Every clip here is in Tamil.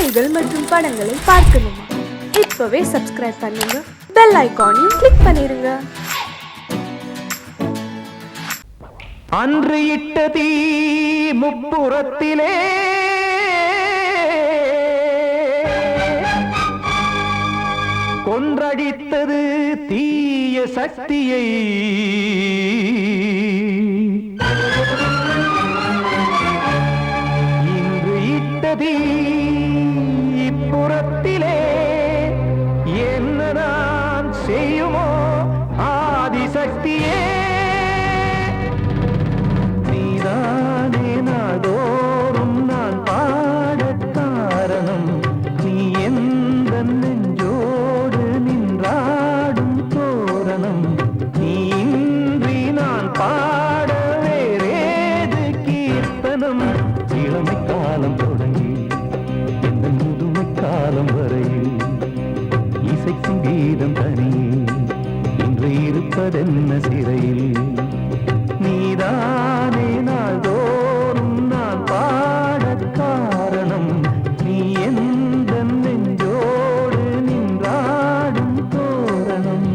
செய்திகள் மற்றும் படங்களை பார்க்கணுமா? இப்பவே சப்ஸ்கிரைப் பண்ணுங்க, பெல் ஐகானையும் கிளிக் பண்ணிருங்க. அன்று இட்ட தீ முப்புறத்திலே கொன்றடித்தது தீய சக்தியை. இன்று இட்ட தீ இப்புறத்திலே என்னதான் செய்யுமோ ஆதிசக்தியே. நீதானே நாள்தோறும் நான் பாட காரணம், நீ எந்த நெஞ்சோடு நின்றாடும் தோரணம். நீ இன்றி நான் பாட வேறேது கீர்த்தனம். இளமை காலம் தொடங்கி எந்த முதுமை காலம் வரையில் இசைக்கும் கீதம் தனியே இன்று இருப்பதென்ன சிறையில். நீதானே நாள்தோறும் நான் பாட காரணம், நீ எந்த நெஞ்சோடு நின்றாடும் தோரணம்.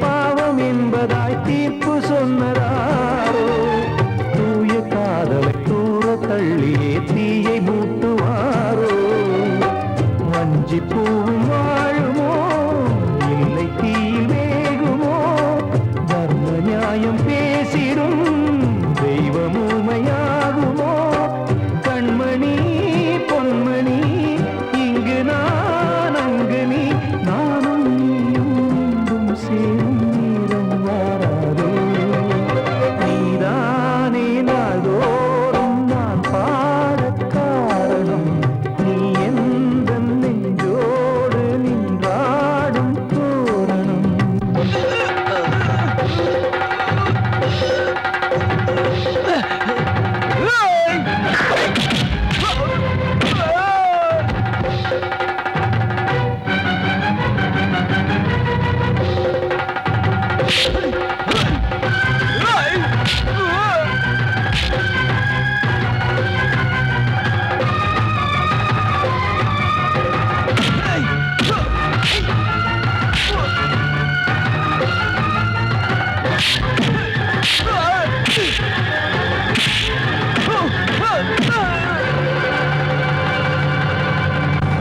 பாவம் என்பதாய் தீர்ப்பு சொன்னதாரோ, தூய காதலை தூர தள்ளியே தீயை மூட்டுவாரோ. வஞ்சி பூவும் வாழுமோ இல்லை தீயில் வேகுமோ, தர்ம நியாயம் பேசிடும் தெய்வம் ஊமையாகுமோ. கண்மணி பொன்மணி இங்கு நான் அங்கு நீ, நானும் நீயும் சேரும் நேரம் வாராதோ. நீதானே நாள்தோறும் நான் பாட காரணம், நீ எந்த நெஞ்சோடு நின்றாடும் தோரணம்.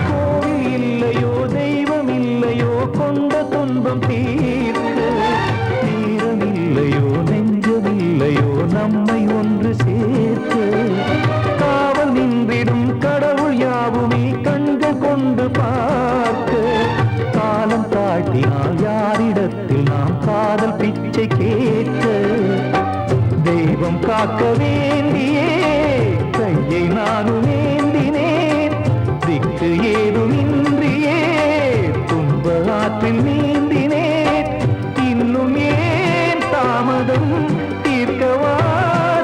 கோவில் இல்லையோ தெய்வம் இல்லையோ கொண்ட துன்பம் தீர்க்க, நேரம் இல்லையோ நெஞ்சமில்லையோ நம்மை ஒன்று சேர்க்க. காவல் நின்றிடும் கடவுள் யாவுமே கண்கள் கொண்டு பார்க்க. காலம் தாட்டினால் யாரிடத்தில் நாம் காதல் பிச்சை கேட்க. தெய்வம் காக்க வேண்டியே கையை நானும் ஏந்தினேன், திக்கு ஏதுமின்றியே துன்ப ஆற்றில் நீந்தினேன். இன்னும் ஏன் தாமதம் தீர்க்கவா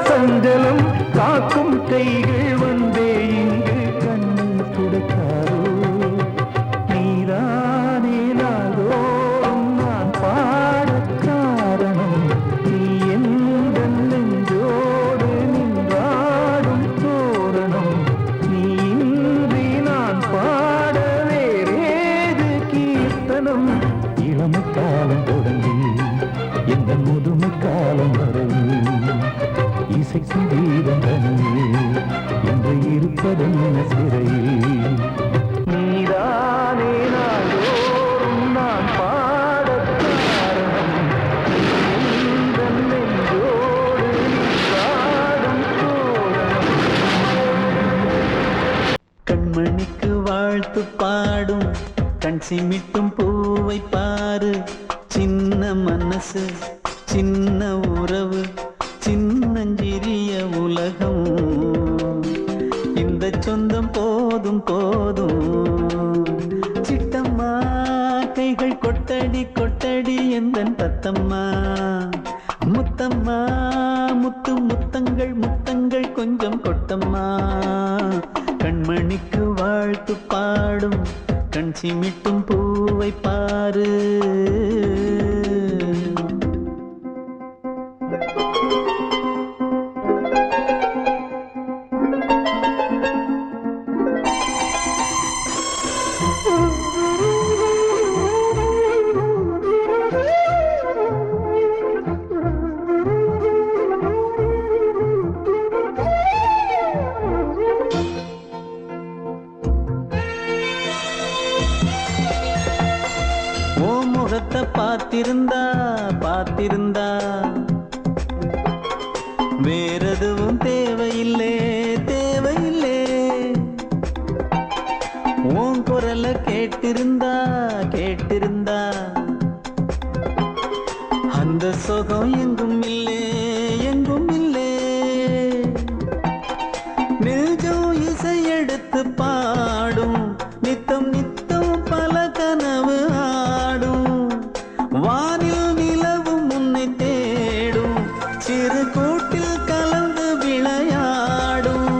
சஞ்சலம், காக்கும் கைகள் வந்தே இங்கு கண்ணீர் துடைக்காரோ. நீதானே நாள்தோறும் நான் பாட காரணம், நீ எந்த நெஞ்சோடு நின்றாடும் தோரணம். நீ இன்றி நான் பாட வேறேது கீர்த்தனம். இளமை காலம் தொடங்கி எந்த முதுமை காலம் வரையில் இசைக்கும் கீதம் தனியே என்று இருப்பதென்ன சிறையில். நீதானே நாள்தோறும் நான் பாட காரணம், நீ எந்த நெஞ்சோடு நின்றாடும் தோரணம். கண்மணிக்கு வாழ்த்து பாடும் கண் சிமிட்டும் பூவை பாரு. சின்ன மனசு சின்ன உறவு சின்னஞ்சிறிய உலகம். இந்த சொந்தம் போதும் போதும். சிட்டம்மா கைகள் கொட்டடி கொட்டடி எந்தன் தத்தம்மா. முத்தம்மா முத்து முத்தங்கள் முத்தங்கள் கொஞ்சம் கொட்டம்மா. கண்மணிக்கு வாழ்த்து பாடும் கண் சிமிட்டும் பூவை பாரு. முகத்தை பார்த்திருந்தா பார்த்திருந்தா வேறெதுவும் தேவையில்லை தேவையில்லை. உன் குரலை கேட்டிருந்தா கேட்டிருந்தா அந்த சுகம் எங்கும் இல்லை எங்கும் இல்லை. நெஞ்சம் இசை எடுத்து பாடும் நித்தம் நித்தம் பல கனவு ஆடும். வானில் நிலவும் உன்னை தேடும் சிறு கூட்டில் கலந்து விளையாடும்.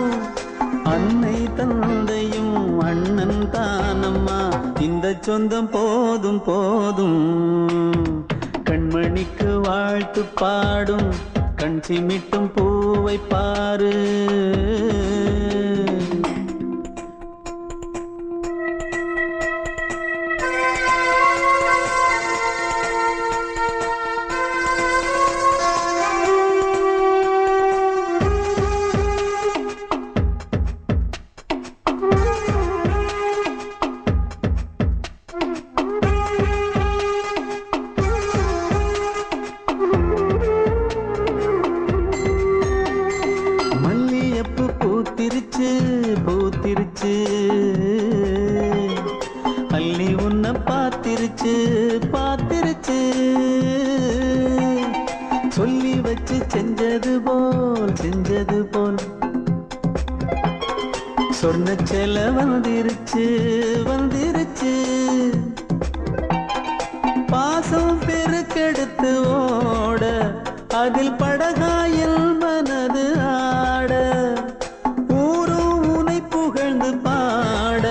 அன்னை தந்தையும் அண்ணன் தானம்மா. இந்த சொந்தம் போதும் போதும். கண்மணிக்கு வாழ்த்து பாடும் கண் சிமிட்டும் பூவை பாரு. பூத்திருச்சு பூத்திருச்சு அள்ளி உன்னை பார்த்திருச்சு பார்த்திருச்சு. சொல்லி வச்சு செஞ்சது போல் சொன்ன செல வந்துருச்சு வந்துருச்சு. பாசம் பெருக்கெடுத்து ஓட அதில் படகாயில் மனது ஆட. பாட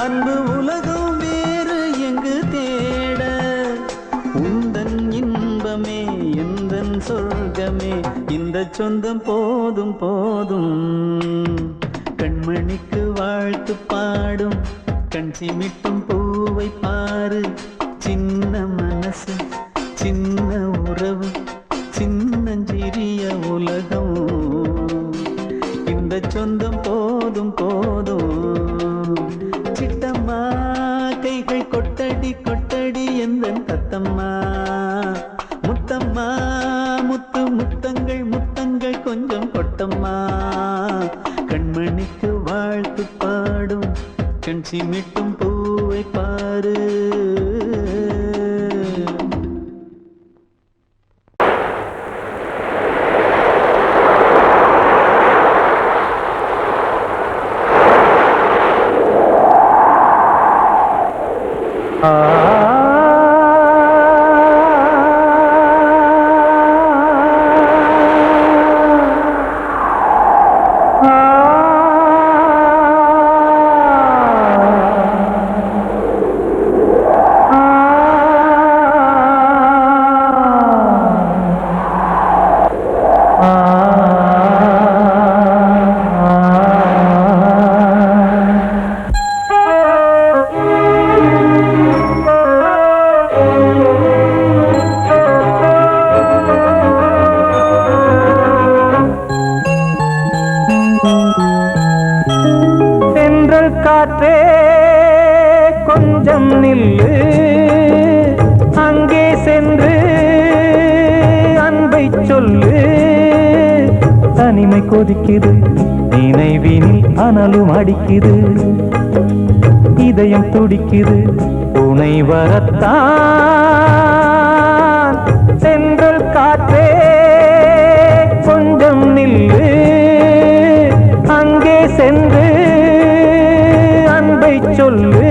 அன்பு உலகம் வேறு எங்கு தேட. உந்தன் இன்பமே எந்தன் சொர்க்கமே இந்த சொந்தம் போதும் போதும். கண்மணிக்கு வாழ்த்து பாடும் கண் சிமிட்டும் பூவை பாரு. சின்ன மனசு சின்ன உறவு சின்னஞ்சிறிய உலகம். இந்த சொந்தம் போதும் போதும். சிட்டம்மா கைகள் கொட்டடி கொட்டடி எந்தன் தத்தம்மா. முத்தம்மா முத்து முத்தங்கள் முத்தங்கள் கொஞ்சம் கொட்டம்மா. கண்மணிக்கு வாழ்த்து பாடும் கண் சிமிட்டும் பூவை பாரு. காற்றே கொஞ்சம் நில்லு, அங்கே சென்று அன்பை சொல்லு. தனிமை கொதிக்குது நினைவினில் அனலும் அடிக்குது, இதயம் துடிக்குது துணை வரத்தான். சென்றல் காற்றே கொஞ்சம் நில்லு, அங்கே சென்று அன்பை சொல்லு.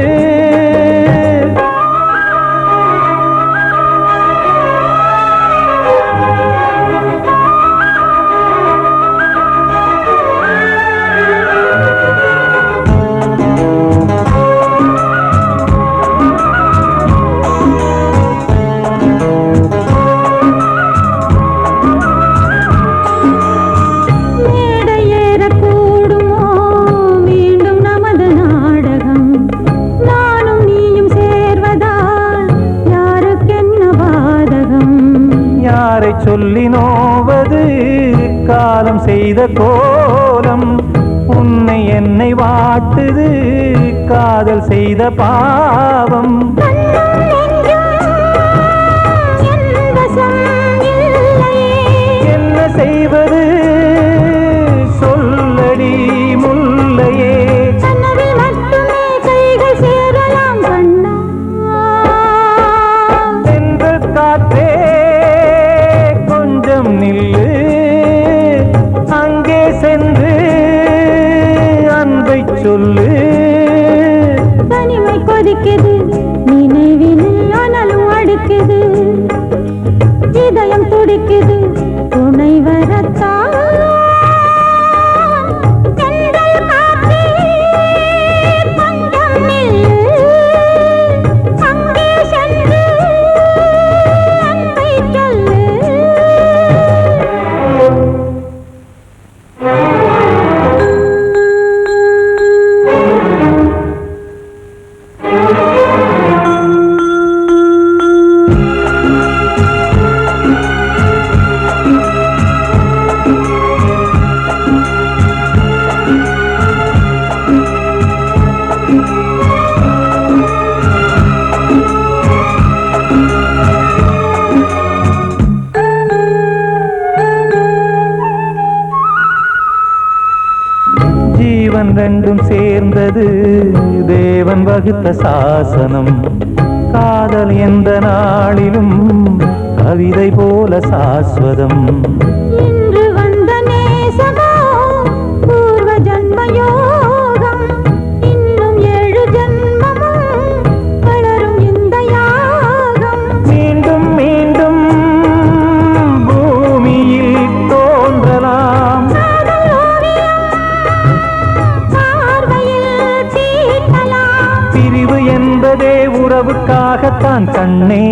சொல்லி நோவது காலம் செய்த கோலம், உன்னை என்னை வாட்டுது காதல் செய்த பாவம். என்ன செய்வது சொல்லடி முல்லையே, சென்று காற்றே நில்லு, அங்கே சென்று அன்பை சொல்லு. தனிமை கொதிக்குது, நினைவினில் அனலும் அடிக்குது, இதயம் துடிக்குது துணை வரத்தான். ரெண்டும் சேர்ந்தது தேவன் வகுத்த சாசனம், காதல் எந்த நாளிலும் கவிதை போல சாஸ்வதம். இன்று வந்த நேசமோ பூர்வ ஜன்ம யோகம், இன்னும் 7 ஜன்மமும் வளரும் இந்த யாகம். மீண்டும் மீண்டும் பூமியில் தோன்றலாம், பிரிவு என்பதே உறவுக்காகத்தான் கண்ணே.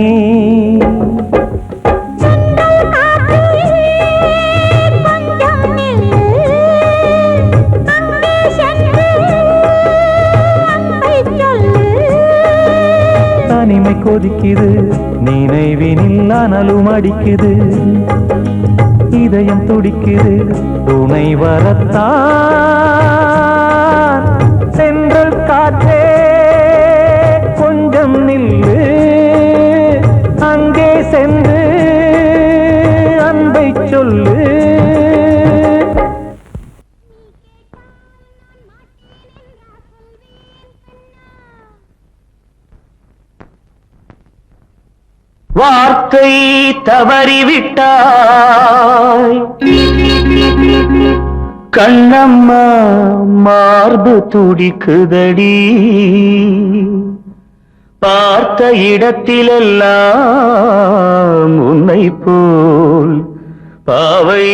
தனிமை கொதிக்குது, நினைவினில் அனலும் அடிக்குது, இதயம் துடிக்குது துணை வரத்தான். சென்றல் காற்றே கொஞ்சம் நில்லு, அங்கே சென்று அன்பை சொல்லு. வார்த்தை தவறிவிட்டாய் கண்ணம்மா, மார்பு துடிக்குதடி, பார்த்த இடத்திலெல்லாம் உன்னை போல் பாவை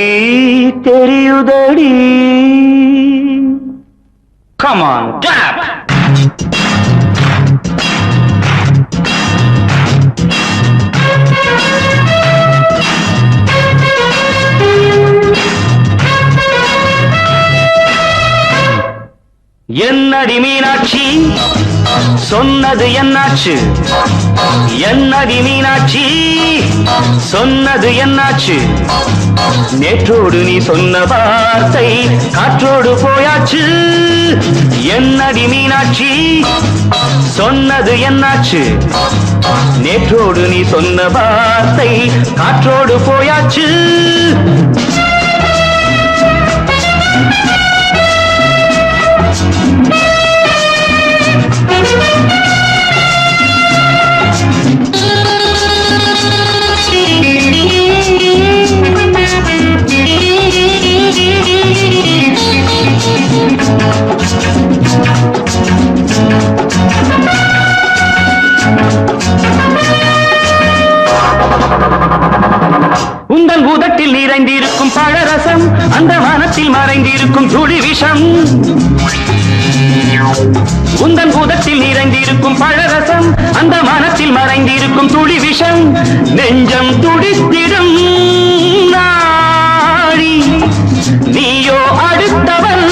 தெரியுதடி. Come on, clap! என்னடி மீனாட்சி சொன்னது என்னாச்சு, என்னடி மீனாட்சி சொன்னது என்னாச்சு, நேற்றோடு நீ சொன்ன வார்த்தை காற்றோடு போயாச்சு. என்னடி மீனாட்சி சொன்னது என்னாச்சு, நேற்றோடு நீ சொன்ன வார்த்தை காற்றோடு போயாச்சு. மறைந்திருக்கும் துளி விஷம் உந்தன் பூதத்தில் நிறைந்திருக்கும் பழரசம் அந்த மனத்தில் மறைந்திருக்கும் துளி விஷம் நெஞ்சம் துடித்திடும் நாடி நீயோ அடுத்தவன்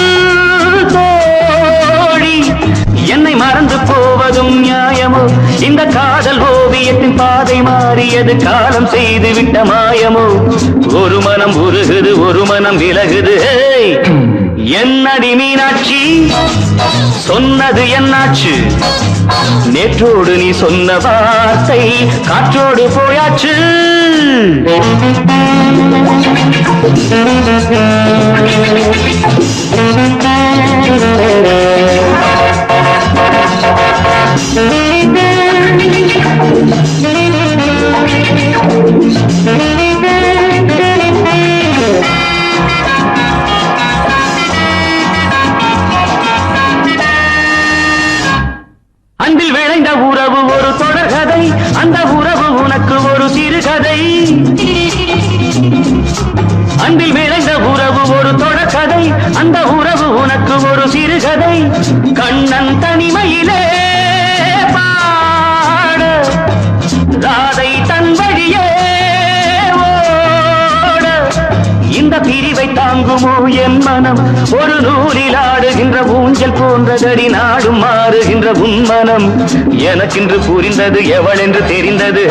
தோழி என்னை மறந்து போவதும் நியாயமோ இந்த காதல் ஓவியத்தின் பாதை மாறியது காலம் செய்து விட்ட மாயமோ ஒரு மனம் உருகுது ஒரு மனம் விலகுது என்னடி மீனாட்சி சொன்னது என்னாச்சு நேற்றோடு நீ சொன்ன வார்த்தை காற்றோடு போயாச்சு அன்பில் விளைந்த உறவு ஒரு தொடர்கதை அந்த உறவு உனக்கு ஒரு சிறுகதை அன்பில் விளைந்த உறவு ஒரு தொடர்கதை அந்த உறவு உனக்கு ஒரு சிறுகதை கண்ணன் தனிமையிலே பாட ராதை தன் வழியே ஓட இந்த பிரிவை தாங்குமோ என் மனம் ஒரு நூலில் ஆடுகின்ற ஊஞ்சல் போன்றதடி நாடும் மாறுகின்ற உன்மனம் எனக்கென்று புரிந்தது எவள் என்று தெரிந்தது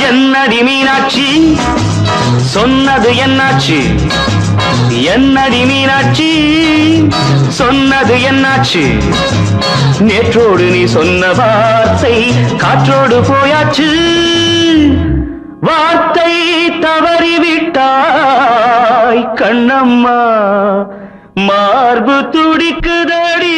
என்னடி மீனாட்சி சொன்னது என்னாச்சு என்னடி மீனாட்சி சொன்னது என்னாச்சு நேற்றோடு நீ சொன்ன வார்த்தை காற்றோடு போயாச்சு வார்த்தை தவறிவிட்டாய் கண்ணம்மா மார்பு துடிக்குதடி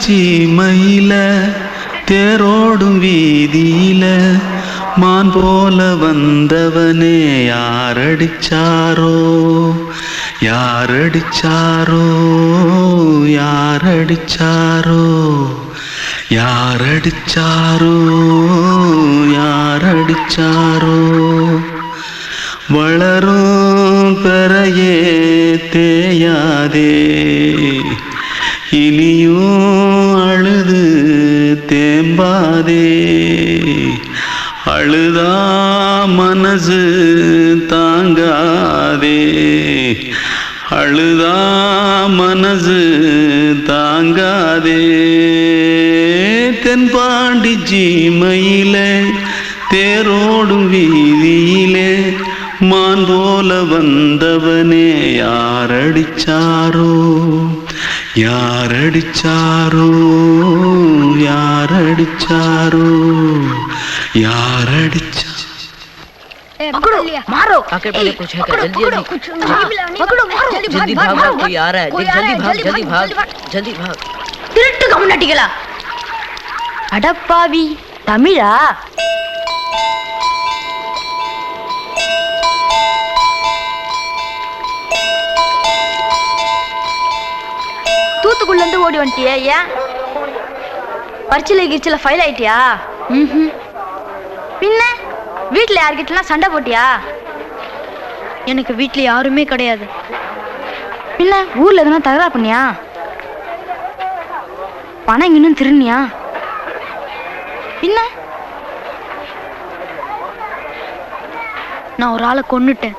சீமையில தேரோடும் வீதியில மான் போல வந்தவனே யாரடிச்சாரோ யாரடிச்சாரோ யாரடிச்சாரோ யாரடிச்சாரோ யாரடிச்சாரோ வளரும் பெறையே தேயாதே இனியும் அழுது தேம்பாதே அழுதா மனசு தாங்காதே அழுதா மனசு தாங்காதே தென்பாண்டி சீமையிலே தேரோடும் வீதியிலே மான் போல வந்தவனே யாரடிச்சாரோ யாரடிச்சாரோ யாரடிச்சாரோ யாரடிச்சா पकड़ो मारो आके पहले कुछ है क्या जल्दी जल्दी पकड़ो मारो जल्दी भाग भाग कोई आ रहा है जल्दी भाग जल्दी भाग திருட்டு கம்முனட்டிகளா அடப்பாவி தமிழா தூத்துக்குள்ள இருந்து ஓடி வந்துட்டியா ஏன் பரிச்சையில கிரிச்சில ஃபைல் ஆயிட்டியா பின்ன வீட்டுல யார்கிட்டலாம் சண்டை போட்டியா எனக்கு வீட்டுல யாருமே கிடையாது பின்ன ஊர்ல எதுனா தகராறு பண்ணியா பணம் இன்னும் திருநியா பின்ன நான் ஒரு ஆளை கொன்னுட்டேன்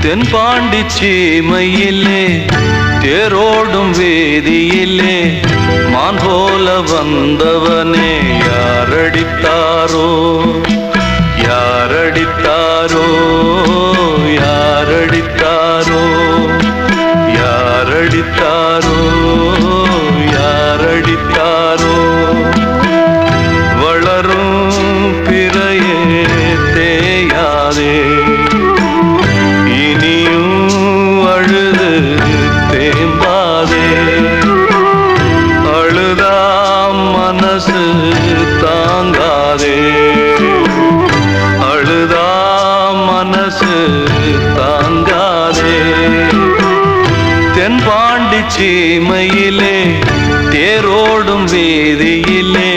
தென்பாண்டி சீமையிலே தேரோடும் வேதியிலே மான் போல வந்தவனே யாரடித்தாரோ யாரடித்தாரோ யாரடித்தாரோ யாரடித்தாரோ யாரடித்தாரோ வளரும் பிறையே தேயாதே அழுது தேம்பாதே அழுதா மனசு தாங்காதே அழுதா மனசு தாங்காதே தென்பாண்டி சீமையிலே தேரோடும் வேதியிலே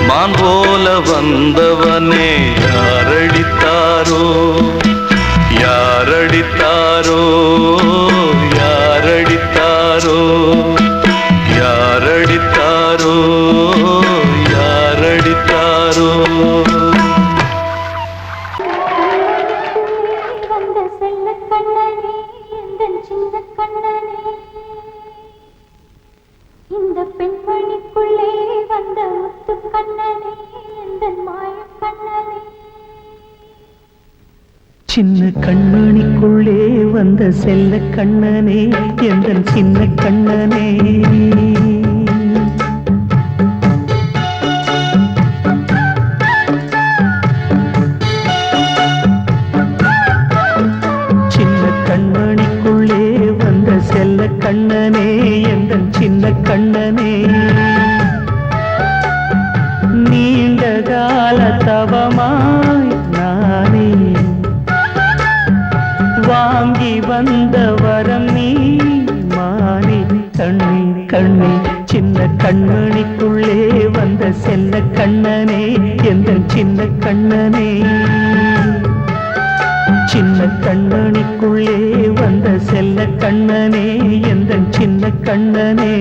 மான் போல வந்தவனே யாரடித்தாரோ யாரடித்தாரோ யாரடித்தாரோ யாரடித்தாரோ யாரடித்தாரோ வந்த செல்ல கண்ணனே எந்தன் சின்ன கண்ணனே இந்த பெண்மணிக்குள்ளே வந்த முத்து கண்ணனே எந்தன் மாய கண்ணனே சின்ன கண்மணிக்குள்ளே வந்த செல்ல கண்ணனே எந்தன் சின்ன கண்ணனே சின்ன கண்மணிக்குள்ளே வந்த செல்ல கண்ணனே எந்தன் சின்ன கண்ணனே நீண்ட கால தவமாய் நானே வாங்கி வந்த வரம் நீ மானே கண்ணே கண்ணே சின்ன கண்மணிக்குள்ளே வந்த செல்ல கண்ணனே எந்தன் சின்ன கண்ணனே சின்ன கண்மணிக்குள்ளே வந்த செல்ல கண்ணனே எந்தன் சின்ன கண்ணனே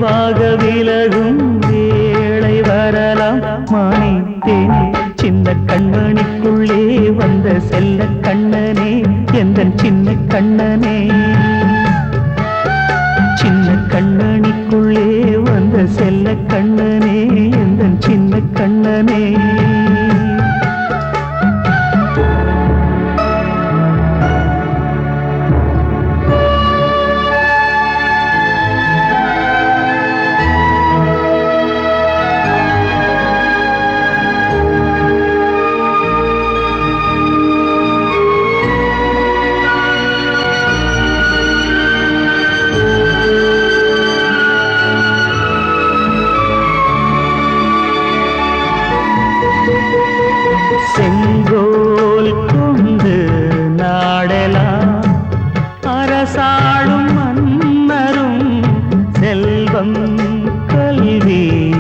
மெதுவாக விலகும் வேளை வரலாம் மானே தேனே சின்ன கண்மணிக்குள்ளே வந்த செல்ல கண்ணனே எந்தன் சின்ன கண்ணனே சின்ன கண்ணனிக்குள்ளே வந்த செல்ல கண்ணனே எந்தன் சின்ன கண்ணனே செங்கோல் கொண்டு நாடலாம் அரசாளும் மன்னரும் செல்வம் கல்வியாவுமே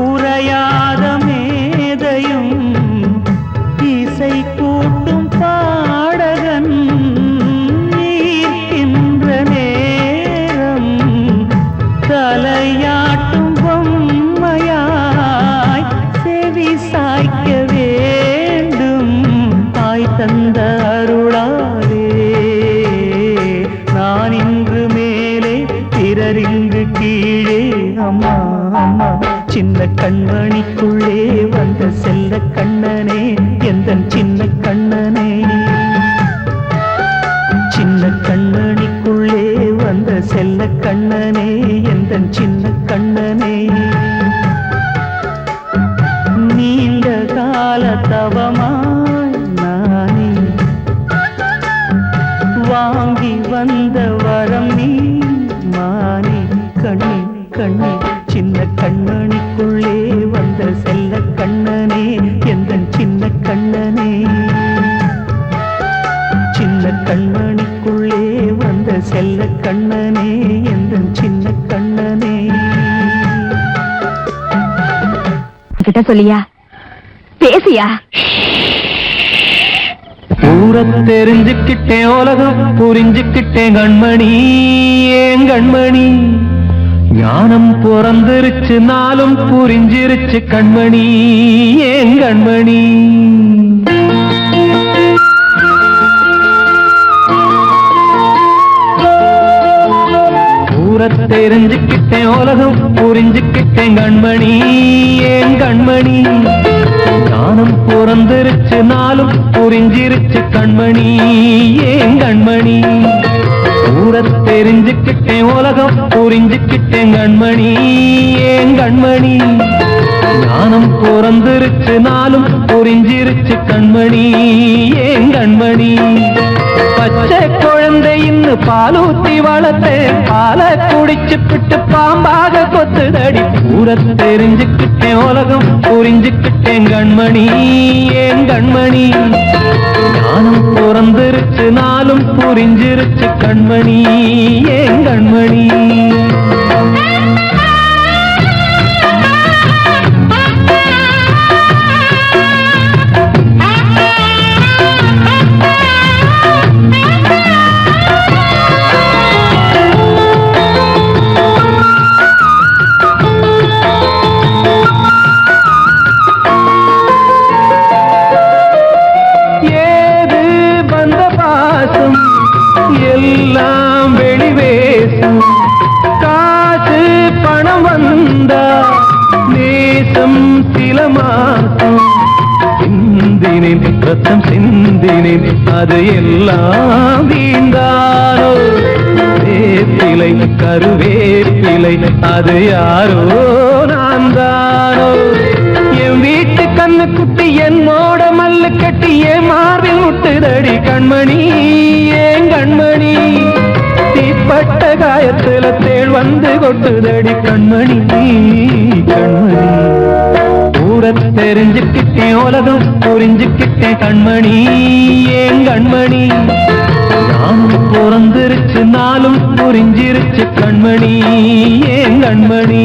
உரையாத மேதையும் இசை கூட்டும் பாடகன் ஈர்க்கின்ற நேரம் தலையாட்டும் பொம்மையாய் செவி சாய்க்க வேண்டும் தாய் தந்த அருளாலே நான் இன்று மேலே பிறரிங்கு கீழே அம்மா அம்மா சின்ன கண்மணிக்குள்ளே வந்த செல்ல கண்ணனே எந்தன் சின்ன கண்ணனே சின்ன கண்ணனிக்குள்ளே வந்த செல்ல கண்ணனே எந்தன் சின்ன கண்ணனே நீண்ட கால தவமாய் நானே வாங்கி வந்த வரம் நீ மானே கண்ணே கண்ணே சின்ன கண்ணனிக்குள்ளே வந்த செல்ல கண்ணனே எந்தன் சின்ன கண்ணனே சின்ன கண்ணனிக்குள்ளே வந்த செல்ல கண்ணனே எந்தன் சின்ன கண்ணனே கிட்ட சொல்லியா பேசியா ஊர தெரிஞ்சுக்கிட்டேன் உலகம் புரிஞ்சுக்கிட்டேன் கண்மணி ஏன் கண்மணி ஞானம் பிறந்திருச்சு நாளும் புரிஞ்சிருச்சு கண்மணி ஏன் கண்மணி ஊர தெரிஞ்சுக்கிட்டேன் உலகம் புரிஞ்சுக்கிட்டேன் கண்மணி ஏன் கண்மணி ஞானம் பிறந்திருச்சு நாளும் புரிஞ்சிருச்சு கண்மணி ஏன் கண்மணி ஊர தெரிஞ்சுக்கிட்டேன் உலகம் புரிஞ்சுக்கிட்டேன் கண்மணி ஏன் கண்மணி ஞானம் பிறந்திருச்சு நாளும் புரிஞ்சிருச்சு கண்மணி ஏன் கண்மணி பச்சை குழந்தை இன்னும் பாலூத்தி வளர்த்தேன் பாலை குடிச்சு பிட்டு பாம்பாக கொத்துதடி ஊர தெரிஞ்சுக்கிட்டேன் உலகம் புரிஞ்சுக்கிட்டேன் கண்மணி ஏன் கண்மணி ஞானம் பிறந்திருச்சு நாளும் புரிஞ்சிருச்சு கண்மணி ஏன் கண்மணி எல்லாம் வெளிவேசம் காசு பணம் வந்தா நேசம் சில மாசம் சிந்தினேன் ரத்தம் சிந்தினேன் அது எல்லாம் வீண்டாரோ வேப்பிலை கருவேப்பிலை அது யாரோ நான் தானோ என் வீட்டு கண்ணு குட்டி என்னோட மல்லு கட்டி என் மார்பில் முட்டுதடி கண்மணி ஏன் கண்மணி தீப்பட்ட காயத்துல தேள் வந்து கொட்டுதடி கண்மணி கண்மணி ஊர தெரிஞ்சுக்கிட்டேன் உலகம் புரிஞ்சுக்கிட்டேன் கண்மணி ஏன் கண்மணி நானும் பிறந்திருச்சு நாளும் புரிஞ்சிருச்சு கண்மணி ஏன் கண்மணி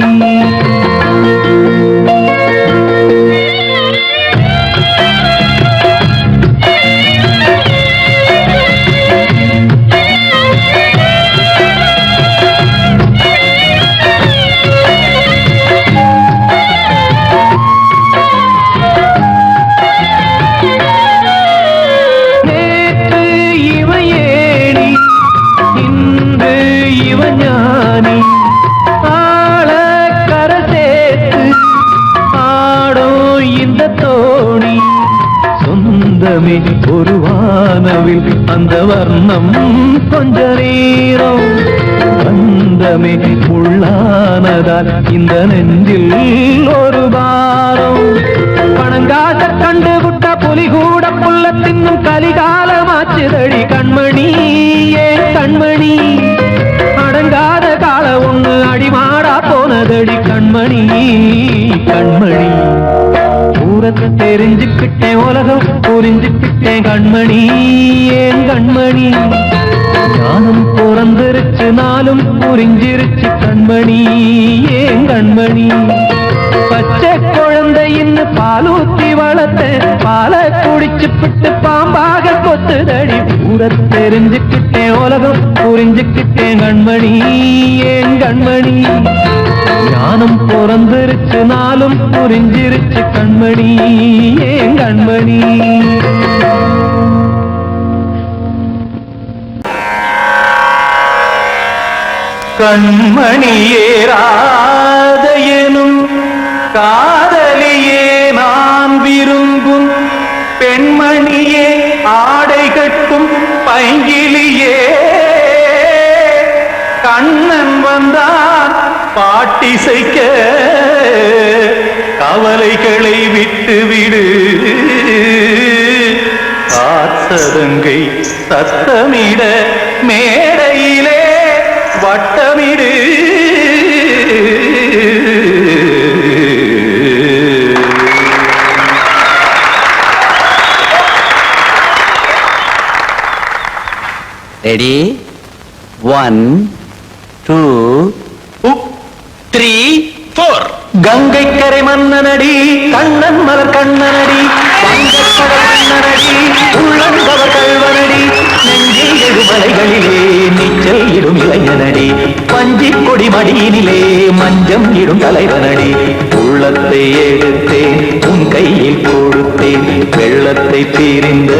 கொஞ்ச நேரம் பந்தமே உள்ளானதால் இந்த நெஞ்சில் ஒரு பாரம் பணங்காட்ட கண்டு விட்ட புலி கூட புல்ல தின்னும் கலிகாலமாச்சுதடி கண்மணி ஏன் கண்மணி அடங்காத கால ஒண்ணு அடிமாடா போனதடி கண்மணி கண்மணி தூரத்தை தெரிஞ்சுக்கிட்டேன் உலகம் புரிஞ்சுக்கிட்டேன் கண்மணி ஏன் கண்மணி ஞானம் பிறந்திருச்சு நாளும் புரிஞ்சிருச்சு கண்மணி ஏன் கண்மணி பச்சை குழந்தையின்னு பாலூத்தி வளர்த்த பாலை குடிச்சு பிட்டு பாம்பாக கொத்துதடி பூர தெரிஞ்சுக்கிட்டேன் உலகம் புரிஞ்சுக்கிட்டேன் கண்மணி ஏன் கண்மணி ஞானம் பிறந்திருச்சு நாளும் புரிஞ்சிருச்சு கண்மணி ஏன் கண்மணி கண்மணியே ராதையனும் காதலியே நான் விரும்பும் பெண்மணியே ஆடை கட்டும் பைங்கிலியே கண்ணன் வந்தான் பாட்டிசைக்க கவலைகளை விட்டுவிடு காத்ததங்கை சத்தமிட மேடையிலே வட்டமிடு ரெடி 1 2 3 4 கங்கை கரை மன்னனடி கண்ணன் மலர் கண்ணனடி கண்ணனடி உள்ளங்கவர் கல்வனடி நெஞ்சில் எழுமலைகளிலே நீச்சல் இடும் இளைஞனடி பஞ்சி கொடி மடியினிலே மஞ்சம் இடும் தலைவனடி உள்ளத்தை எடுத்தேன் உன் கையில் கொடுத்தேன் வெள்ளத்தை பிரிந்த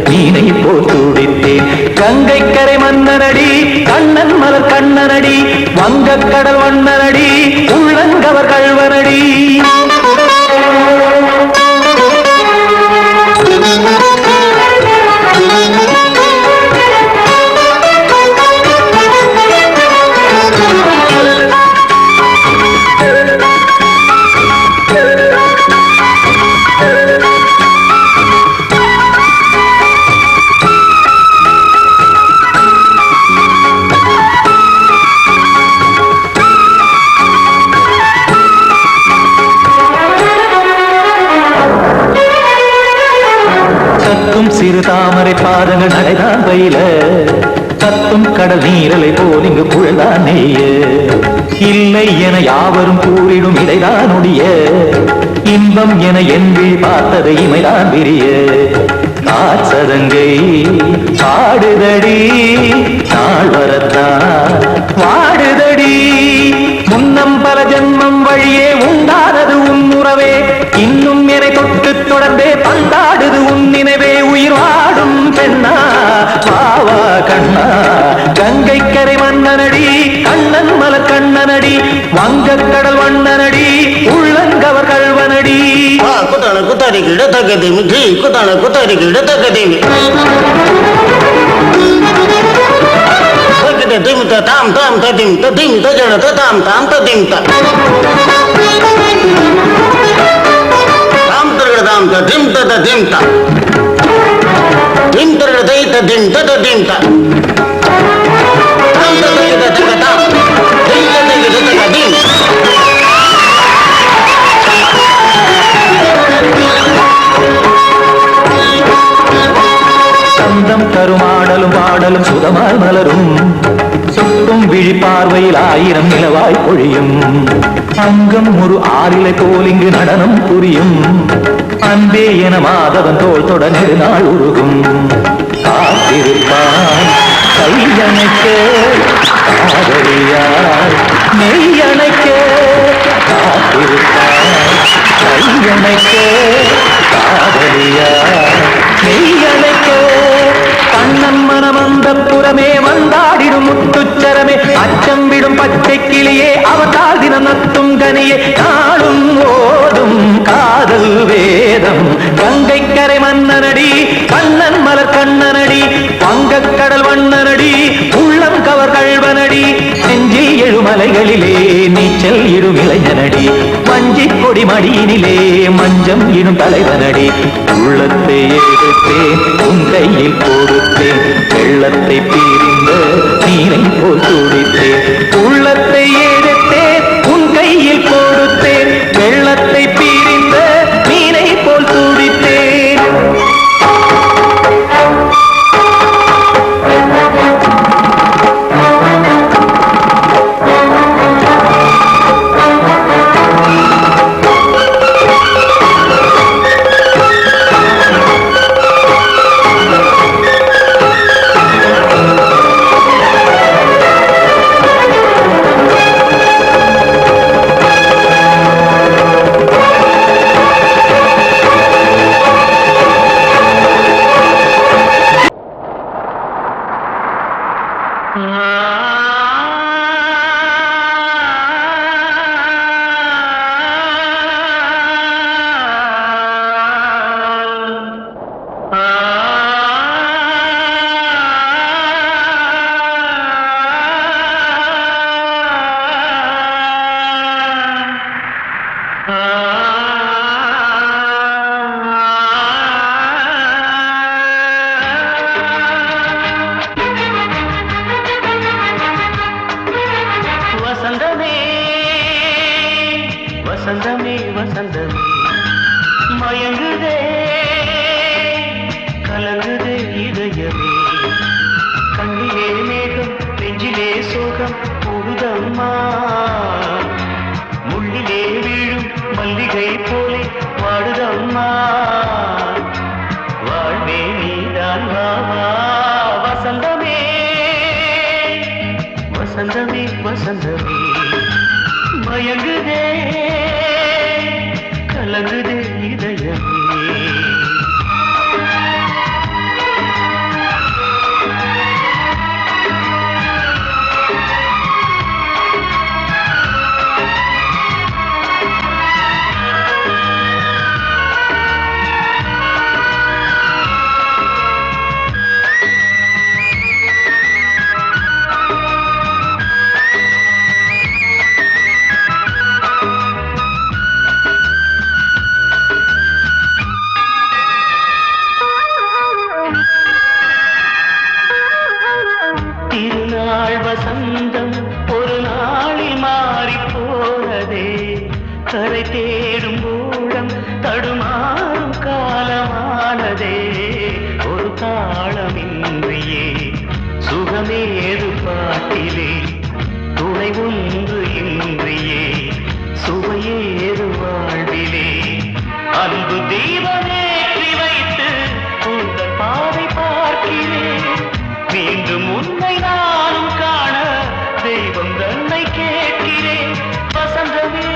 மீனை போல் துடித்தேன் கங்கை கரை மன்னனடி கண்ணன் மலர் கண்ணனடி வங்கக் கடல் வண்ணனடி உள்ளங்கவர் கல்வனடி சிறு தாமரை பாதங்கள் நடைதான் பயில கத்தும் கடல் நீரலை போல் இங்கு குழல்தான் நெய்ய இல்லை என யாவரும் கூறிடும் இடைதான் உடைய இன்பம் என என்பி பார்த்ததை இமைதான் விரிய காசதங்கை பாடுதடி நாள் வரத்தான் வாடுதடி முன்னம் பல ஜென்மம் வழியே உண்டானது உன் உறவே இன்னும் என்னை தொட்டு தொடர்ந்தே பந்தாடுது உன் நினைவே உயிர் வாடும் பெண்ணா பாவா கண்ணா கங்கை கரை மன்னனடி கண்ணன் மலர் கண்ணனடி வங்கக் கடல் வண்ணனடி உள்ளங்கவர் கல்வனடி குத்தான குத்தாரி கிட தகதிமி ஜி குத்தான குத்தாரி கிட தகதிமி திம் தாம் தாம் ததிம் ததிம் தஜன தாம் தாம் ததிம் தாம் தர்கட தாம் ததிம் ததிம் தாம் திம் தர்கட தை ததிம் ததிம் தாம் தாம் தர்கட தகதாம் தை தர்கட தகதிம் சந்தம் கருமாடலும் பாடலும் சுதமாய் மலரும் சுட்டும் விழி பார்வையில் ஆயிரம் நிலவாய் பொழியும் அங்கம் ஒரு ஆறிலை போல் இங்கு நடனம் புரியும் அன்பே என மாதவன் தோள் தொட நெடுநாள் உருகும் காத்திருப்பான் கையணைக்க காதலியார் மெய்யணைக்க காத்திருப்பான் கையணைக்க காதலியார் மெய்யணைக்க கண்ணன் மனமந்த புறமே வந்தாடிடும் முத்துச்சரமே அச்சம் விடும் பச்சை கிளியே அவதால் தினம் நத்தும் கனியே நாளும் ஓடும் காதல் வேதம் கங்கை கரை மன்னனடி கண்ணன் மலர் கண்ணனடி வங்கக் கடல் வண்ணனடி நீச்சல் இடும் இளைஞனடி வஞ்சி கொடி மடியினிலே மஞ்சம் இடும் தலைவனடி உள்ளத்தை எடுத்தேன் உன் கையில் கொடுத்தேன் வெள்ளத்தை பிரிந்த நீரை போல் துடித்தேன் உள்ளத்தை எடுத்தேன் உன் கையில் கொடுத்தேன் வெள்ளத்தை பிரிந்த நீரை போல் துடித்தேன் வசந்தமே வசந்தமே மயங்குதே கலங்குதே இதயமே கண்ணிலே மேகம் நெஞ்சிலே சோகம் போகுதம்மா முள்ளிலே வீழும் மல்லிகை போலே வாடுதம்மா வாழ்வே நீதான் வாவா வசந்தமே வசந்தமே வசந்தமே மயங்குதே கலங்குதே இதயமே வசந்தம் ஒரு நாளில் மாறி போனதே கரை தேடும் ஊழம் தடுமாறும் காலமானதே ஒரு தாளமின்றியே சுகமேது பாட்டிலே துணை ஒன்று இன்றியே சுவையேது வாழ்விலே அன்பு தீபமேற்றி வைத்து உங்கள் பாதை பார்க்கிறேன் மீண்டும் உன்னை நானும் காண தெய்வம் தன்னை கேட்கிறேன் வசந்தமே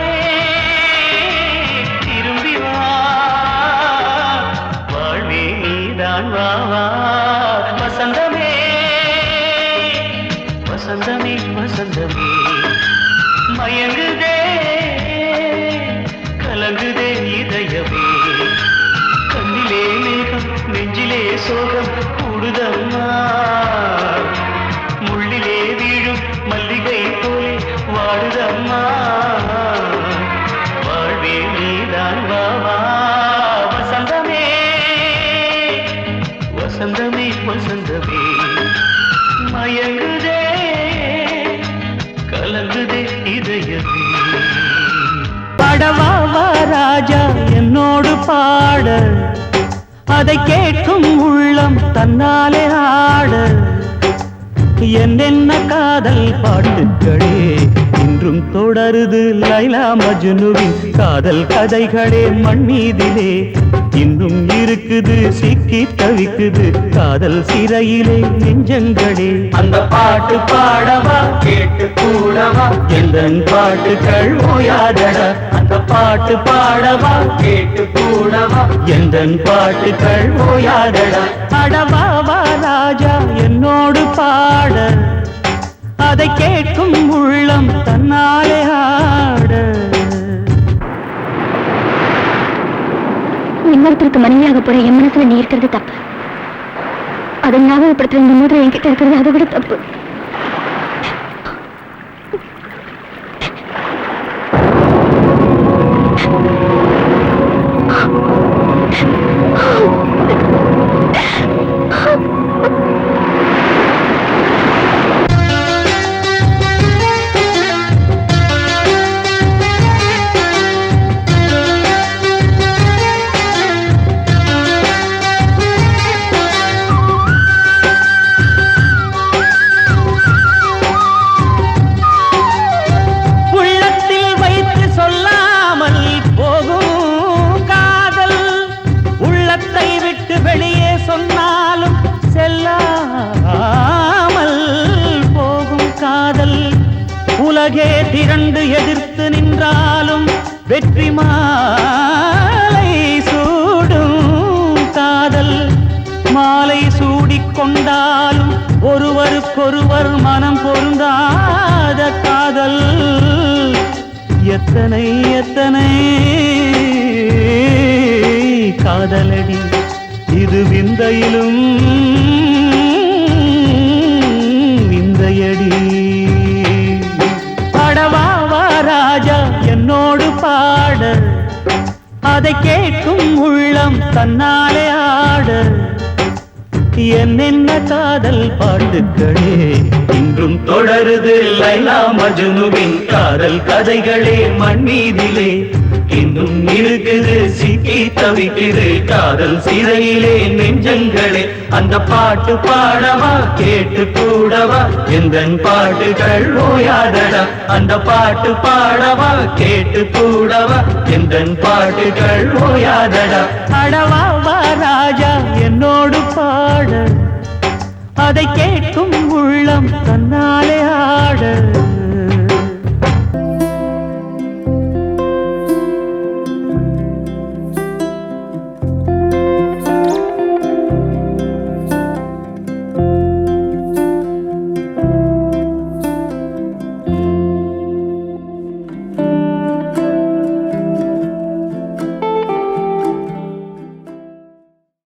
திரும்பி வா வாழ்வே நீதான் வா வா வசந்தமே வசந்தமே வசந்தமே மயங்குதே கலங்குதே இதயமே கண்ணிலே மேகம் நெஞ்சிலே சோகம் கூடுதம்மா முள்ளிலே வீழும் மல்லிகை போலே வாடுதம்மா வாழ்வே நீதான் வா வா வசந்தமே வசந்தமே வசந்தமே மயங்குதே கலங்குதே இதயமே பாடவா ராஜா என்னோடு பாட அதை கேட்கும் உள்ளம் தன்னாலே ஆட என்னென்ன காதல் பாட்டுக்களே இன்றும் தொடருது லைலா மஜ்னுவின் காதல் கதைகளே மண் மீதிலே இன்னும் இருக்குது சிக்கி தவிக்குது காதல் சிறையிலே நெஞ்சங்களே அந்த பாட்டு பாடவா கேட்டு கூடவா எந்தன் பாட்டுக்கள் ஓயாதடா அந்த பாட்டு பாடவா கேட்டு கூடவா எந்தன் பாட்டுக்கள் ஓயாதடா அடவாவா ராஜா என்னோடு பாட அதை கேட்கும் உள்ளம் தன்னாலே ஆட இன்னொருத்தருக்கு மனைவியாக போற என் மனசுல நீ இருக்கிறது தப்பு அதை ஞாபகப்படுத்துற இந்த மூட்டை என்கிட்ட இருக்கிறது அதை விட தப்பு உலகே திரண்டு எதிர்த்து நின்றாலும் வெற்றி மாலை சூடும் காதல் மாலை சூடிக்கொண்டாலும் ஒருவருக்கொருவர் மனம் பொருந்தாத காதல் எத்தனை எத்தனை காதலடி இது விந்தையிலும் விந்தையடி அடவாவா ராஜா என்னோடு பாட அதை கேட்கும் உள்ளம் தன்னாலே ஆட என்னென்ன காதல் பாட்டுக்களே இன்றும் தொடருது லைலா மஜ்னுவின் காதல் கதைகளே மண் மீதிலே இன்னும் இருக்குது சிக்கி தவிக்குது காதல் சிறையிலே நெஞ்சங்களே அந்த பாட்டு பாடவா கேட்டு கூடவா எந்தன் பாட்டுகள் ஓயாதடா அந்த பாட்டு பாடவா கேட்டு கூடவா எந்தன் பாட்டுகள் ஓயாதடா அடவாவா ராஜா என்னோடு பாட அதை கேட்கும் உள்ளம் தன்னாலே ஆட